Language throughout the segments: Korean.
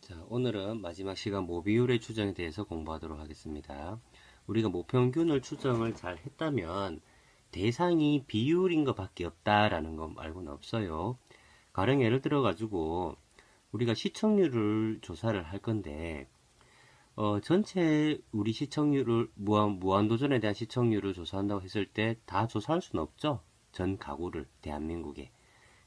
자, 오늘은 마지막 시간 모비율의 추정에 대해서 공부하도록 하겠습니다. 우리가 모평균을 추정을 잘 했다면 대상이 비율인 것밖에 없다라는 거 말고는 없어요. 가령 예를 들어 가지고 우리가 시청률을 조사를 할 건데 전체 우리 시청률을 무한도전에 대한 시청률을 조사한다고 했을 때 다 조사할 수는 없죠. 전 가구를 대한민국에.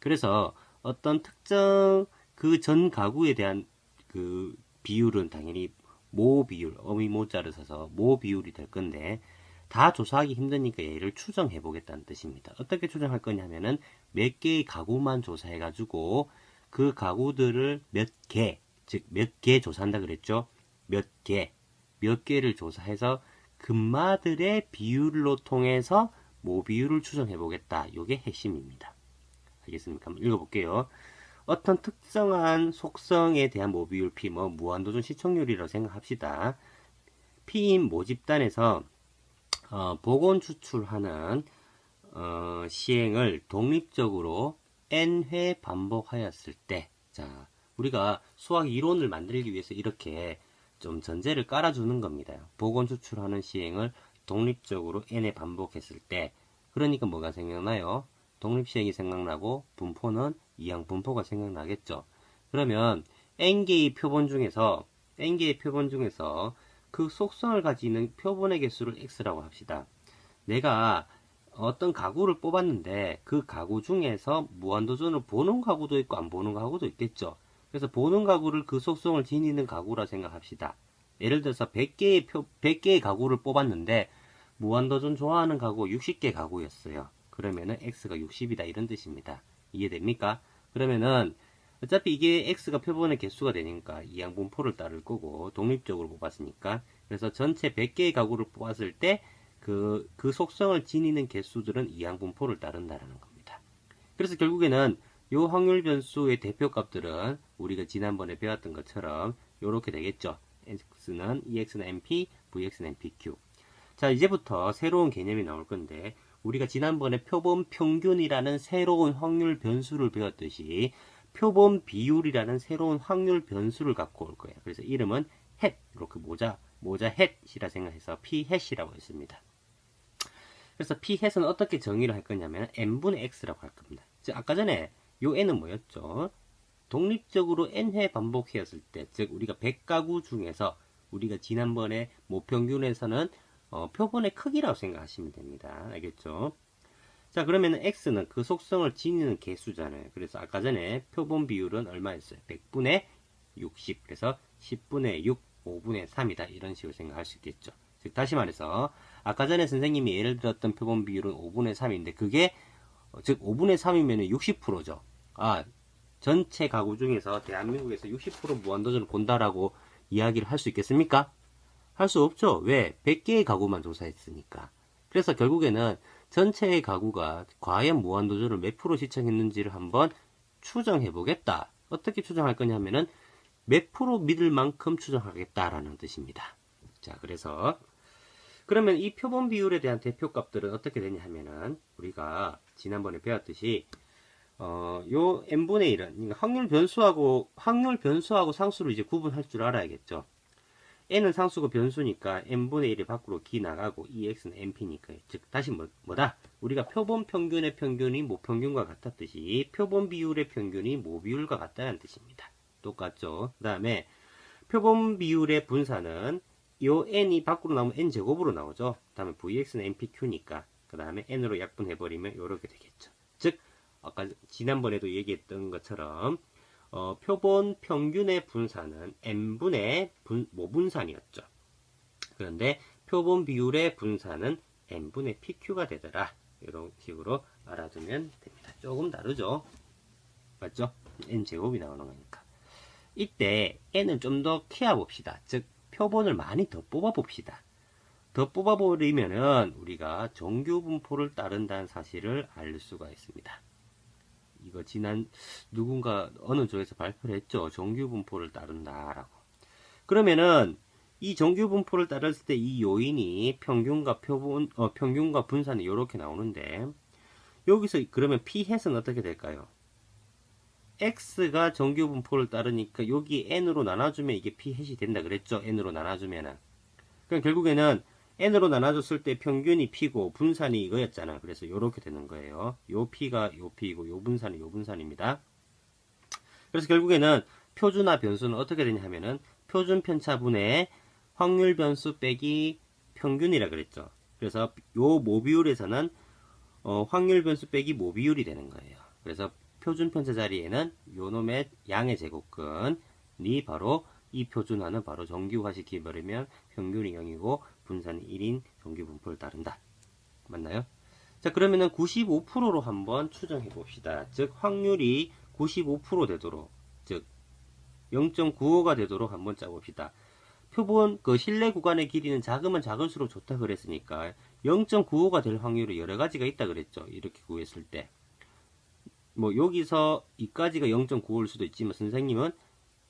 그래서 어떤 특정 그 전 가구에 대한 그 비율은 당연히 모 비율, 어미 모자를 써서 모 비율이 될 건데 다 조사하기 힘드니까 얘를 추정해 보겠다는 뜻입니다. 어떻게 추정할 거냐면은 몇 개의 가구만 조사해 가지고 그 가구들을 몇 개, 즉 몇 개 조사한다 그랬죠? 몇 개를 조사해서 금마들의 비율로 통해서 모 비율을 추정해 보겠다. 요게 핵심입니다. 알겠습니까? 한번 읽어볼게요. 어떤 특정한 속성에 대한 모비율 P, 무한도전 시청률이라고 생각합시다. P인 모집단에서 복원 추출하는 시행을 독립적으로 N회 반복하였을 때, 자, 우리가 수학 이론을 만들기 위해서 이렇게 좀 전제를 깔아주는 겁니다. 복원 추출하는 시행을 독립적으로 N회 반복했을 때, 그러니까 뭐가 생각나요? 독립시행이 생각나고 분포는 이항 분포가 생각나겠죠. 그러면 n개의 표본 중에서 그 속성을 가지는 표본의 개수를 x라고 합시다. 내가 어떤 가구를 뽑았는데 그 가구 중에서 무한도전을 보는 가구도 있고 안 보는 가구도 있겠죠. 그래서 보는 가구를 그 속성을 지니는 가구라 생각합시다. 예를 들어서 100개의 가구를 뽑았는데 무한도전 좋아하는 가구 60개 가구였어요. 그러면은 x가 60이다 이런 뜻입니다. 이해됩니까? 그러면은 어차피 이게 x가 표본의 개수가 되니까 이항분포를 따를 거고 독립적으로 뽑았으니까 그래서 전체 100개의 가구를 뽑았을 때 그 속성을 지니는 개수들은 이항분포를 따른다라는 겁니다. 그래서 결국에는 요 확률 변수의 대표값들은 우리가 지난번에 배웠던 것처럼 이렇게 되겠죠. x는 ex는 np, vx는 npq. 자, 이제부터 새로운 개념이 나올 건데 우리가 지난번에 표본 평균이라는 새로운 확률 변수를 배웠듯이 표본 비율이라는 새로운 확률 변수를 갖고 올 거예요. 그래서 이름은 햇, 이렇게 모자 햇이라 생각해서 p 햇이라고 했습니다. 그래서 p 햇은 어떻게 정의를 할 거냐면 n분의 x라고 할 겁니다. 즉 아까 전에 요 n은 뭐였죠? 독립적으로 n회 반복했을 때, 즉 우리가 100가구 중에서 우리가 지난번에 모평균에서는 표본의 크기라고 생각하시면 됩니다. 알겠죠? 자, 그러면 x는 그 속성을 지니는 개수잖아요. 그래서 아까 전에 표본 비율은 얼마였어요? 100분의 60. 그래서 10분의 6, 5분의 3이다. 이런 식으로 생각할 수 있겠죠. 즉, 다시 말해서 아까 전에 선생님이 예를 들었던 표본 비율은 5분의 3인데 그게 즉 5분의 3이면 60%죠. 아, 전체 가구 중에서 대한민국에서 60% 무한도전을 본다라고 이야기를 할 수 있겠습니까? 할 수 없죠. 왜? 100개의 가구만 조사했으니까. 그래서 결국에는 전체의 가구가 과연 무한도전을 몇 프로 시청했는지를 한번 추정해 보겠다. 어떻게 추정할 거냐면은 몇 프로 믿을 만큼 추정하겠다라는 뜻입니다. 자, 그래서 그러면 이 표본 비율에 대한 대표값들은 어떻게 되냐 하면은 우리가 지난번에 배웠듯이 요 n분의 1은 그러니까 확률 변수하고 상수를 이제 구분할 줄 알아야겠죠. n은 상수고 변수니까 n분의 1이 밖으로 기 나가고 ex는 np니까 즉 다시 뭐다? 우리가 표본 평균의 평균이 모평균과 같았듯이 표본 비율의 평균이 모비율과 같다는 뜻입니다. 똑같죠? 그 다음에 표본 비율의 분산은 요 n이 밖으로 나오면 n제곱으로 나오죠. 그 다음에 vx는 npq니까 그 다음에 n으로 약분해버리면 이렇게 되겠죠. 즉 아까 지난번에도 얘기했던 것처럼 표본 평균의 분산은 n분의 모분산이었죠. 그런데 표본 비율의 분산은 n분의 pq가 되더라. 이런 식으로 알아두면 됩니다. 조금 다르죠? 맞죠? n제곱이 나오는 거니까. 이때 n을 좀 더 키워봅시다. 즉 표본을 많이 더 뽑아봅시다. 더 뽑아버리면은 우리가 정규 분포를 따른다는 사실을 알 수가 있습니다. 이거 누군가 어느 쪽에서 발표를 했죠. 정규 분포를 따른다라고. 그러면은 이 정규 분포를 따랐을 때 이 요인이 평균과 분산이 이렇게 나오는데 여기서 그러면 p 햇은 어떻게 될까요? x가 정규 분포를 따르니까 여기 n으로 나눠주면 이게 p 해시 된다 그랬죠. n으로 나눠주면은. 그럼 결국에는 n으로 나눠줬을 때 평균이 p고 분산이 이거였잖아. 그래서 이렇게 되는 거예요. 요 p가 요 p이고 요 분산이 요 분산입니다. 그래서 결국에는 표준화 변수는 어떻게 되냐 하면은 표준 편차분의 확률 변수 빼기 평균이라 그랬죠. 그래서 요 모비율에서는 확률 변수 빼기 모비율이 되는 거예요. 그래서 표준 편차 자리에는 요 놈의 양의 제곱근이 바로 이 표준화는 바로 정규화 시키버리면 평균이 0이고 분산이 1인 정규 분포를 따른다. 맞나요? 자, 그러면은 95%로 한번 추정해 봅시다. 즉 확률이 95% 되도록, 즉 0.95가 되도록 한번 짜봅시다. 표본 그 실내 구간의 길이는 작으면 작을수록 좋다 그랬으니까 0.95가 될 확률이 여러 가지가 있다 그랬죠. 이렇게 구했을 때. 뭐 여기서 이까지가 0.95일 수도 있지만 선생님은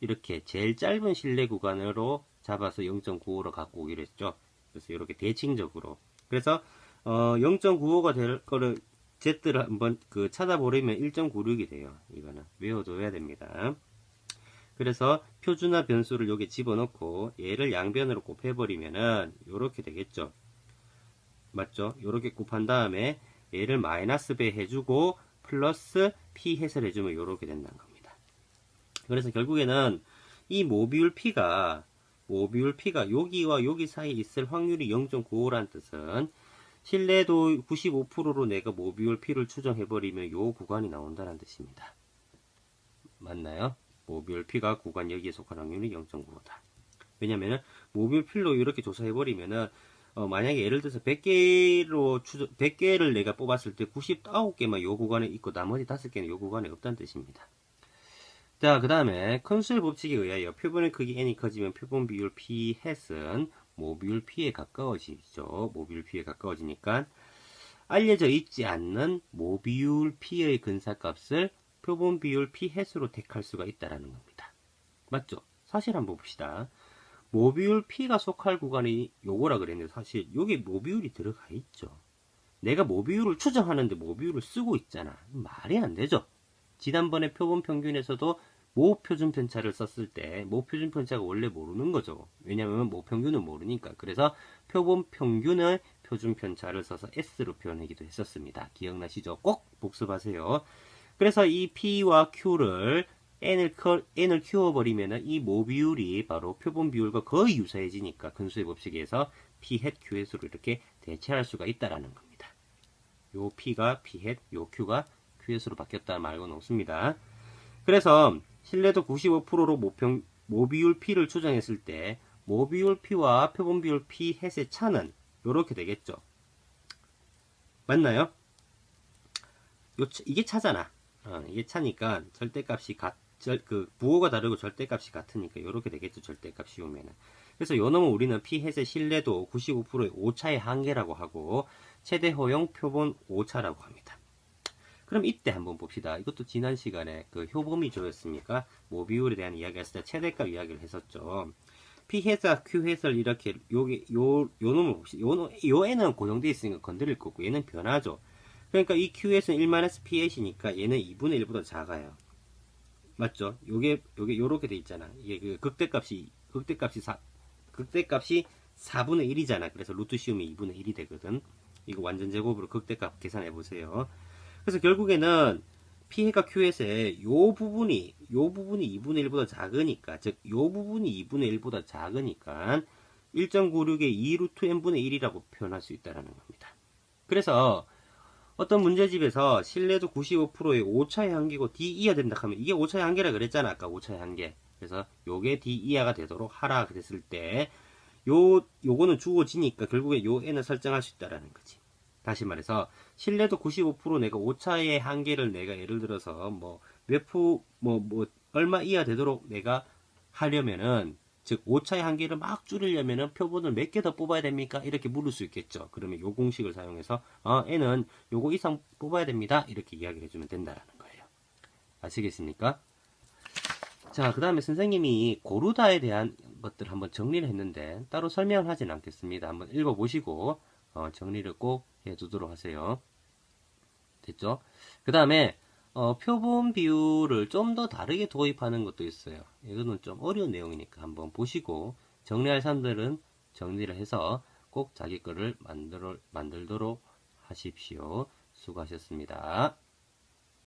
이렇게 제일 짧은 실내 구간으로 잡아서 0.95로 갖고 오기로 했죠. 그래서 이렇게 대칭적으로. 그래서 0.95가 될 거를 Z를 한번 그 찾아보려면 1.96이 돼요. 이거는 외워둬야 됩니다. 그래서 표준화 변수를 여기 집어넣고 얘를 양변으로 곱해버리면은 이렇게 되겠죠. 맞죠? 이렇게 곱한 다음에 얘를 마이너스 배 해주고 플러스 p 해설해주면 이렇게 된다는 겁니다. 그래서 결국에는 이 모비율 p가 여기와 여기 사이에 있을 확률이 0.95라는 뜻은 신뢰도 95%로 내가 모비율 p를 추정해버리면 이 구간이 나온다는 뜻입니다. 맞나요? 모비율 p가 구간 여기에 속한 확률이 0.95다. 왜냐면은 모비율 P로 이렇게 조사해버리면은 만약에 예를 들어서 100개를 내가 뽑았을 때 99개만 요 구간에 있고 나머지 5개는 요 구간에 없다는 뜻입니다. 자, 그 다음에 컨수의 법칙에 의하여 표본의 크기 n이 커지면 표본 비율 p 햇은 모비율 p에 가까워지죠. 모비율 p에 가까워지니까 알려져 있지 않는 모비율 p의 근사값을 표본 비율 p 햇으로 택할 수가 있다라는 겁니다. 맞죠? 사실 한번 봅시다. 모비율 P가 속할 구간이 요거라 그랬는데 사실 여기 모비율이 들어가 있죠. 내가 모비율을 추정하는데 모비율을 쓰고 있잖아. 말이 안 되죠. 지난번에 표본 평균에서도 모표준 편차를 썼을 때 모표준 편차가 원래 모르는 거죠. 왜냐하면 모평균은 모르니까. 그래서 표본 평균의 표준 편차를 써서 S로 표현하기도 했었습니다. 기억나시죠? 꼭 복습하세요. 그래서 이 P와 Q를 n을 키워버리면 이 모비율이 바로 표본 비율과 거의 유사해지니까 근수의 법칙에서 p hat q hat으로 이렇게 대체할 수가 있다라는 겁니다. 요 p가 p hat, 요 q가 q hat으로 바뀌었다 말고는 없습니다. 그래서 신뢰도 95%로 모비율 p를 추정했을 때 모비율 p와 표본 비율 p hat의 차는 이렇게 되겠죠. 맞나요? 이게 차잖아. 이게 차니까 절대값이 부호가 다르고 절대값이 같으니까 이렇게 되겠죠. 절대값 씌우면은. 그래서 요 놈은 우리는 p 햇의 신뢰도 95%의 오차의 한계라고 하고 최대 허용 표본 오차라고 합니다. 그럼 이때 한번 봅시다. 이것도 지난 시간에 그 효범위 조였으니까 모비율에 대한 이야기 했을 때 최대값 이야기를 했었죠. p 햇과 q 햇을 이렇게 요 놈을 봅시다. 요 n은 고정되어 있으니까 건드릴 거고 얘는 변하죠. 그러니까 이 QS는 1-PH니까 얘는 2분의 1보다 작아요. 맞죠? 요렇게 돼 있잖아. 이게 그 극대값이 4분의 1이잖아. 그래서 루트 씌우면 2분의 1이 되거든. 이거 완전 제곱으로 극대값 계산해 보세요. 그래서 결국에는 P해가 Q에서의 요 부분이 2분의 1보다 작으니까, 즉, 요 부분이 2분의 1보다 작으니까 1.96의 2루트 n분의 1이라고 표현할 수 있다는 겁니다. 그래서 어떤 문제집에서 신뢰도 95%의 오차의 한계고 D 이하 된다 하면 이게 오차의 한계라 그랬잖아. 아까 오차의 한계. 그래서 요게 D 이하가 되도록 하라 그랬을 때 요거는 주어지니까 결국에 요 n을 설정할 수 있다라는 거지. 다시 말해서 신뢰도 95% 내가 오차의 한계를 내가 예를 들어서 얼마 이하 되도록 내가 하려면은 즉 오차의 한계를 막 줄이려면은 표본을 몇 개 더 뽑아야 됩니까? 이렇게 물을 수 있겠죠. 그러면 요 공식을 사용해서 n은 요거 이상 뽑아야 됩니다. 이렇게 이야기를 해주면 된다라는 거예요. 아시겠습니까? 자, 그 다음에 선생님이 고르다에 대한 것들을 한번 정리를 했는데 따로 설명을 하진 않겠습니다. 한번 읽어보시고 정리를 꼭 해두도록 하세요. 됐죠? 그 다음에 표본 비율을 좀 더 다르게 도입하는 것도 있어요. 이거는 좀 어려운 내용이니까 한번 보시고 정리할 사람들은 정리를 해서 꼭 자기 거를 만들도록 하십시오. 수고하셨습니다.